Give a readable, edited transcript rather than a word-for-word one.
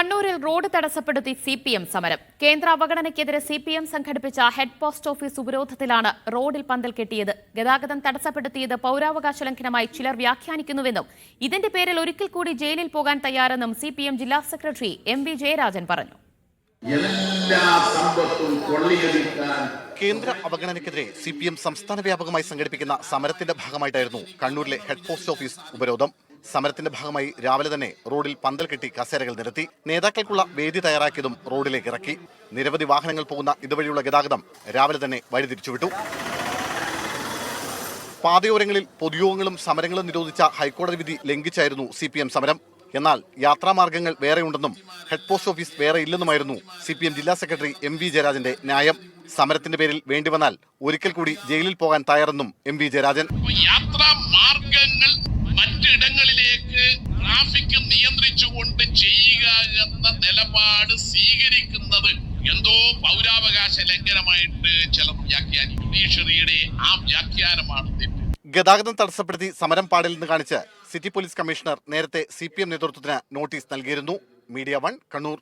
കണ്ണൂരിൽ റോഡ് തടസ്സപ്പെടുത്തി CPM സമരം. കേന്ദ്ര അവഗണനയ്ക്കെതിരെ CPM സംഘടിപ്പിച്ച ഹെഡ് പോസ്റ്റ് ഓഫീസ് ഉപരോധത്തിലാണ് റോഡിൽ പന്തൽ കെട്ടിയത്. ഗതാഗതം തടസ്സപ്പെടുത്തിയത് പൗരാവകാശ ലംഘനമായി ചിലർ വ്യാഖ്യാനിക്കുന്നുവെന്നും ഇതിന്റെ പേരിൽ ഒരിക്കൽ കൂടി ജയിലിൽ പോകാൻ തയ്യാറെന്നും CPM ജില്ലാ സെക്രട്ടറി MV ജയരാജൻ പറഞ്ഞു. കേന്ദ്ര അവഗണനയ്ക്കെതിരെ CPM സംസ്ഥാന വ്യാപകമായി സംഘടിപ്പിക്കുന്ന സമരത്തിന്റെ ഭാഗമായിട്ടായിരുന്നു കണ്ണൂരിലെ ഹെഡ് പോസ്റ്റ് ഓഫീസ് ഉപരോധം. സമരത്തിന്റെ ഭാഗമായി രാവിലെ തന്നെ റോഡിൽ പന്തൽ കെട്ടി കസേരകൾ നിരത്തി. നേതാക്കൾക്കുള്ള വേദി തയ്യാറാക്കിയതും റോഡിലേക്ക് ഇറക്കി. നിരവധി വാഹനങ്ങൾ പോകുന്ന ഇതുവഴിയുള്ള ഗതാഗതം രാവിലെ തന്നെ വഴിതിരിച്ചുവിട്ടു. പാതയോരങ്ങളിൽ പൊതുയോഗങ്ങളും സമരങ്ങളും നിരോധിച്ച ഹൈക്കോടതി വിധി ലംഘിച്ചായിരുന്നു CPM സമരം. എന്നാൽ യാത്രാമാർഗങ്ങൾ വേറെയുണ്ടെന്നും ഹെഡ് പോസ്റ്റ് ഓഫീസ് വേറെ ഇല്ലെന്നുമായിരുന്നു CPM ജില്ലാ സെക്രട്ടറി MV ജയരാജന്റെ ന്യായം. സമരത്തിന്റെ പേരിൽ വേണ്ടിവന്നാൽ ഒരിക്കൽ കൂടി ജയിലിൽ പോകാൻ തയ്യാറെന്നും MV ജയരാജൻ. യാത്രാമാർഗങ്ങൾ മറ്റിടങ്ങളിലേക്ക് ട്രാഫിക് നിയന്ത്രിച്ചുകൊണ്ട് ചെയ്യുക എന്ന നിലപാട് സ്വീകരിക്കുന്നത് എന്തോ പൗരാവകാശ ലംഘനമായിട്ട് ചിലർ വ്യാഖ്യാനിക്കും. ജുഡീഷ്യറിയുടെ ആ വ്യാഖ്യാനമാണ് തെറ്റ്. ഗതാഗതം തടസ്സപ്പെടുത്തി സമരം പാടില്ലെന്ന് കാണിച്ച് സിറ്റി പോലീസ് കമ്മീഷണർ നേരത്തെ CPM നേതൃത്വത്തിന് നോട്ടീസ് നൽകിയിരുന്നു. മീഡിയ 1 കണ്ണൂർ.